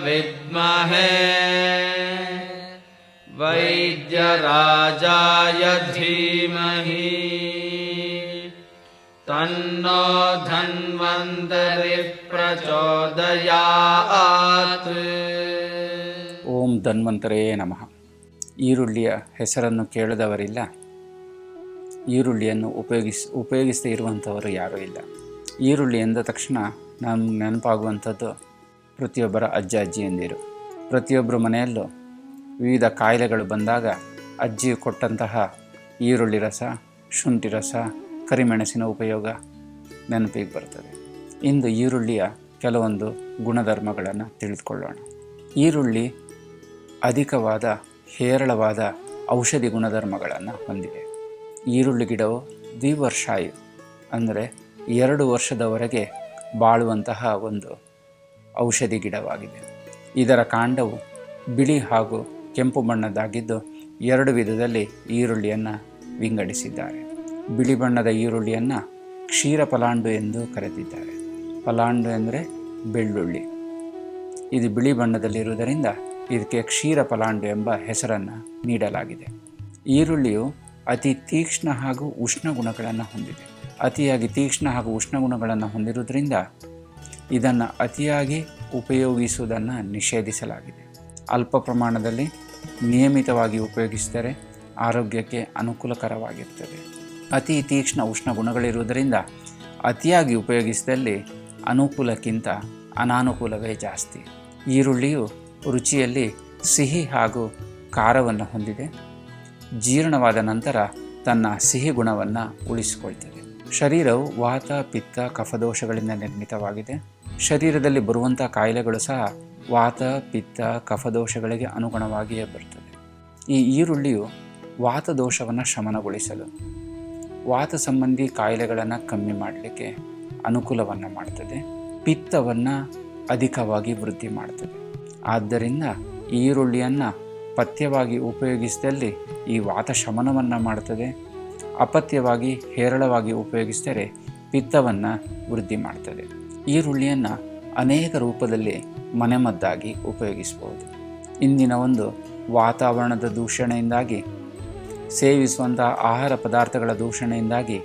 ವಿದ್ಮಹೇ ವೈದ್ಯರಾಜಾಯ ಧೀಮಹಿ ತನ್ನೋ ಧನ್ವಂತರಿ ಪ್ರಚೋದಯಾತ್. ಓಂ ಧನ್ವಂತರೇ ನಮಃ. ಈರುಳ್ಳಿಯ ಹೆಸರನ್ನು ಕೇಳದವರಿಲ್ಲ, ಈರುಳ್ಳಿಯನ್ನು ಉಪಯೋಗಿಸದೇ ಇರುವಂಥವರು ಯಾರೂ ಇಲ್ಲ. ಈರುಳ್ಳಿ ಎಂದ ತಕ್ಷಣ ನಮ್ಗೆ ನೆನಪಾಗುವಂಥದ್ದು ಪ್ರತಿಯೊಬ್ಬರ ಅಜ್ಜ ಅಜ್ಜಿಯಂದಿರು. ಪ್ರತಿಯೊಬ್ಬರ ಮನೆಯಲ್ಲೂ ವಿವಿಧ ಕಾಯಿಲೆಗಳು ಬಂದಾಗ ಅಜ್ಜಿಯು ಕೊಟ್ಟಂತಹ ಈರುಳ್ಳಿ ರಸ, ಶುಂಠಿ ರಸ, ಕರಿಮೆಣಸಿನ ಉಪಯೋಗ ನೆನಪಿಗೆ ಬರ್ತದೆ. ಇಂದು ಈರುಳ್ಳಿಯ ಕೆಲವೊಂದು ಗುಣಧರ್ಮಗಳನ್ನು ತಿಳಿದುಕೊಳ್ಳೋಣ. ಈರುಳ್ಳಿ ಅಧಿಕವಾದ ಹೇರಳವಾದ ಔಷಧಿ ಗುಣಧರ್ಮಗಳನ್ನು ಹೊಂದಿದೆ. ಈರುಳ್ಳಿ ಗಿಡವು ದ್ವಿವರ್ಷಾಯು ಅಂದರೆ 2 ವರ್ಷದವರೆಗೆ ಬಾಳುವಂತಹ ಒಂದು ಔಷಧಿ ಗಿಡವಾಗಿದೆ. ಇದರ ಕಾಂಡವು ಬಿಳಿ ಹಾಗೂ ಕೆಂಪು ಬಣ್ಣದ್ದಾಗಿದ್ದು 2 ವಿಧದಲ್ಲಿ ಈರುಳ್ಳಿಯನ್ನು ವಿಂಗಡಿಸಿದ್ದಾರೆ. ಬಿಳಿ ಬಣ್ಣದ ಈರುಳ್ಳಿಯನ್ನು ಕ್ಷೀರ ಪಲಾಂಡು ಎಂದು ಕರೆದಿದ್ದಾರೆ. ಪಲಾಂಡು ಎಂದರೆ ಬೆಳ್ಳುಳ್ಳಿ. ಇದು ಬಿಳಿ ಬಣ್ಣದಲ್ಲಿರುವುದರಿಂದ ಇದಕ್ಕೆ ಕ್ಷೀರ ಪಲಾಂಡು ಎಂಬ ಹೆಸರನ್ನು ನೀಡಲಾಗಿದೆ. ಈರುಳ್ಳಿಯು ಅತಿ ತೀಕ್ಷ್ಣ ಹಾಗೂ ಉಷ್ಣ ಗುಣಗಳನ್ನು ಹೊಂದಿದೆ. ಅತಿಯಾಗಿ ತೀಕ್ಷ್ಣ ಹಾಗೂ ಉಷ್ಣ ಗುಣಗಳನ್ನು ಹೊಂದಿರುವುದರಿಂದ ಇದನ್ನು ಅತಿಯಾಗಿ ಉಪಯೋಗಿಸುವುದನ್ನು ನಿಷೇಧಿಸಲಾಗಿದೆ. ಅಲ್ಪ ಪ್ರಮಾಣದಲ್ಲಿ ನಿಯಮಿತವಾಗಿ ಉಪಯೋಗಿಸಿದರೆ ಆರೋಗ್ಯಕ್ಕೆ ಅನುಕೂಲಕರವಾಗಿರ್ತದೆ. ಅತಿ ತೀಕ್ಷ್ಣ ಉಷ್ಣ ಗುಣಗಳಿರುವುದರಿಂದ ಅತಿಯಾಗಿ ಉಪಯೋಗಿಸಿದಲ್ಲಿ ಅನುಕೂಲಕ್ಕಿಂತ ಅನಾನುಕೂಲವೇ ಜಾಸ್ತಿ. ಈರುಳ್ಳಿಯು ರುಚಿಯಲ್ಲಿ ಸಿಹಿ ಹಾಗೂ ಖಾರವನ್ನು ಹೊಂದಿದೆ. ಜೀರ್ಣವಾದ ನಂತರ ತನ್ನ ಸಿಹಿ ಗುಣವನ್ನು ಉಳಿಸಿಕೊಳ್ತದೆ. ಶರೀರವು ವಾತ, ಪಿತ್ತ, ಕಫದೋಷಗಳಿಂದ ನಿರ್ಮಿತವಾಗಿದೆ. ಶರೀರದಲ್ಲಿ ಬರುವಂಥ ಕಾಯಿಲೆಗಳು ಸಹ ವಾತ, ಪಿತ್ತ, ಕಫದೋಷಗಳಿಗೆ ಅನುಗುಣವಾಗಿಯೇ ಬರ್ತದೆ. ಈ ಈರುಳ್ಳಿಯು ವಾತದೋಷವನ್ನು ಶಮನಗೊಳಿಸಲು, ವಾತ ಸಂಬಂಧಿ ಕಾಯಿಲೆಗಳನ್ನು ಕಮ್ಮಿ ಮಾಡಲಿಕ್ಕೆ ಅನುಕೂಲವನ್ನು ಮಾಡ್ತದೆ. ಪಿತ್ತವನ್ನು ಅಧಿಕವಾಗಿ ವೃದ್ಧಿ ಮಾಡ್ತದೆ. ಆದ್ದರಿಂದ ಈರುಳ್ಳಿಯನ್ನು ಪಥ್ಯವಾಗಿ ಉಪಯೋಗಿಸಿದಲ್ಲಿ ಈ ವಾತ ಶಮನವನ್ನು ಮಾಡ್ತದೆ. ಅಪಥ್ಯವಾಗಿ ಹೇರಳವಾಗಿ ಉಪಯೋಗಿಸಿದರೆ ಪಿತ್ತವನ್ನು ವೃದ್ಧಿ ಮಾಡ್ತದೆ. ಈರುಳ್ಳಿಯನ್ನು ಅನೇಕ ರೂಪದಲ್ಲಿ ಮನೆಮದ್ದಾಗಿ ಉಪಯೋಗಿಸಬಹುದು. ಇಂದಿನ ಒಂದು ವಾತಾವರಣದ ದೂಷಣೆಯಿಂದಾಗಿ, ಸೇವಿಸುವಂಥ ಆಹಾರ ಪದಾರ್ಥಗಳ ದೂಷಣೆಯಿಂದಾಗಿ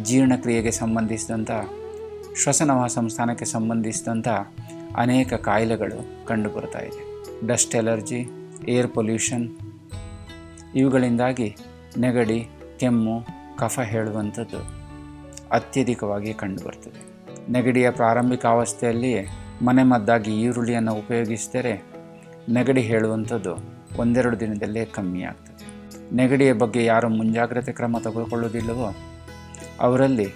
ಜೀರ್ಣಕ್ರಿಯೆಗೆ ಸಂಬಂಧಿಸಿದಂಥ, ಶ್ವಸನ ಸಂಸ್ಥಾನಕ್ಕೆ ಸಂಬಂಧಿಸಿದಂಥ ಅನೇಕ ಕಾಯಿಲೆಗಳು ಕಂಡುಬರ್ತಾ ಇದೆ. ಡಸ್ಟ್ ಎಲರ್ಜಿ, ಏರ್ ಪೊಲ್ಯೂಷನ್ ಇವುಗಳಿಂದಾಗಿ ನೆಗಡಿ, ಕೆಮ್ಮು, ಕಫ ಹೇಳುವಂಥದ್ದು ಅತ್ಯಧಿಕವಾಗಿ ಕಂಡುಬರ್ತದೆ. ನೆಗಡಿಯ ಪ್ರಾರಂಭಿಕ ಅವಸ್ಥೆಯಲ್ಲಿಯೇ ಮನೆಮದ್ದಾಗಿ ಈರುಳ್ಳಿಯನ್ನು ಉಪಯೋಗಿಸಿದರೆ ನೆಗಡಿ ಹೇಳುವಂಥದ್ದು 1-2 ದಿನದಲ್ಲೇ ಕಮ್ಮಿ ಆಗ್ತದೆ. ನೆಗಡಿಯ ಬಗ್ಗೆ ಯಾರು ಮುಂಜಾಗ್ರತೆ ಕ್ರಮ ತೆಗೆದುಕೊಳ್ಳುವುದಿಲ್ಲವೋ ಅವರಲ್ಲಿ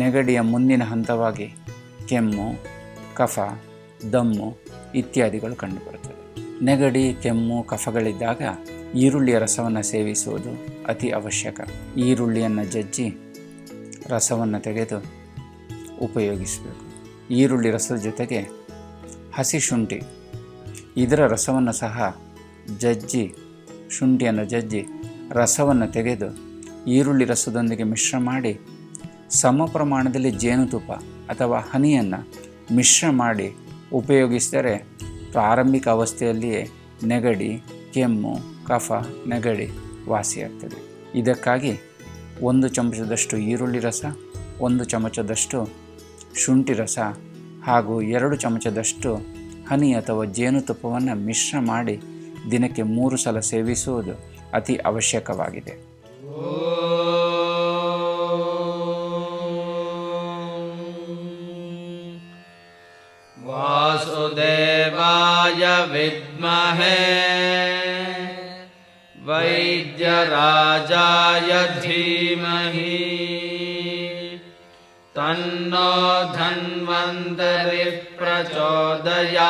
ನೆಗಡಿಯ ಮುಂದಿನ ಹಂತವಾಗಿ ಕೆಮ್ಮು, ಕಫ, ದಮ್ಮು ಇತ್ಯಾದಿಗಳು ಕಂಡುಬರುತ್ತದೆ. ನೆಗಡಿ, ಕೆಮ್ಮು, ಕಫಗಳಿದ್ದಾಗ ಈರುಳ್ಳಿಯ ರಸವನ್ನು ಸೇವಿಸುವುದು ಅತಿ ಅವಶ್ಯಕ. ಈರುಳ್ಳಿಯನ್ನು ಜಜ್ಜಿ ರಸವನ್ನು ತೆಗೆದು ಉಪಯೋಗಿಸಬೇಕು. ಈರುಳ್ಳಿ ರಸದ ಜೊತೆಗೆ ಹಸಿ ಶುಂಠಿ, ಇದರ ರಸವನ್ನು ಸಹ ಶುಂಠಿಯನ್ನು ಜಜ್ಜಿ ರಸವನ್ನು ತೆಗೆದು ಈರುಳ್ಳಿ ರಸದೊಂದಿಗೆ ಮಿಶ್ರ ಮಾಡಿ ಸಮ ಪ್ರಮಾಣದಲ್ಲಿ ಜೇನುತುಪ್ಪ ಅಥವಾ ಹನಿಯನ್ನು ಮಿಶ್ರ ಮಾಡಿ ಉಪಯೋಗಿಸಿದರೆ ಪ್ರಾರಂಭಿಕ ಅವಸ್ಥೆಯಲ್ಲಿಯೇ ನೆಗಡಿ, ಕೆಮ್ಮು, ಕಫ, ನೆಗಡಿ ವಾಸಿಯಾಗ್ತದೆ. ಇದಕ್ಕಾಗಿ 1 ಚಮಚದಷ್ಟು ಈರುಳ್ಳಿ ರಸ, 1 ಚಮಚದಷ್ಟು ಶುಂಠಿ ರಸ ಹಾಗೂ 2 ಚಮಚದಷ್ಟು ಹನಿ ಅಥವಾ ಜೇನುತುಪ್ಪವನ್ನು ಮಿಶ್ರ ಮಾಡಿ ದಿನಕ್ಕೆ 3 ಸಲ ಸೇವಿಸುವುದು ಅತಿ ಅವಶ್ಯಕವಾಗಿದೆ. ವಾಸುದೇವಾಯ ವಿದ್ಮಹೇ ವೈದ್ಯರಾಜಾಯ ಧೀಮಹಿ ತನ್ನೋ ಧನ್ವಂತರಿ ಪ್ರಚೋದಯಾತ್.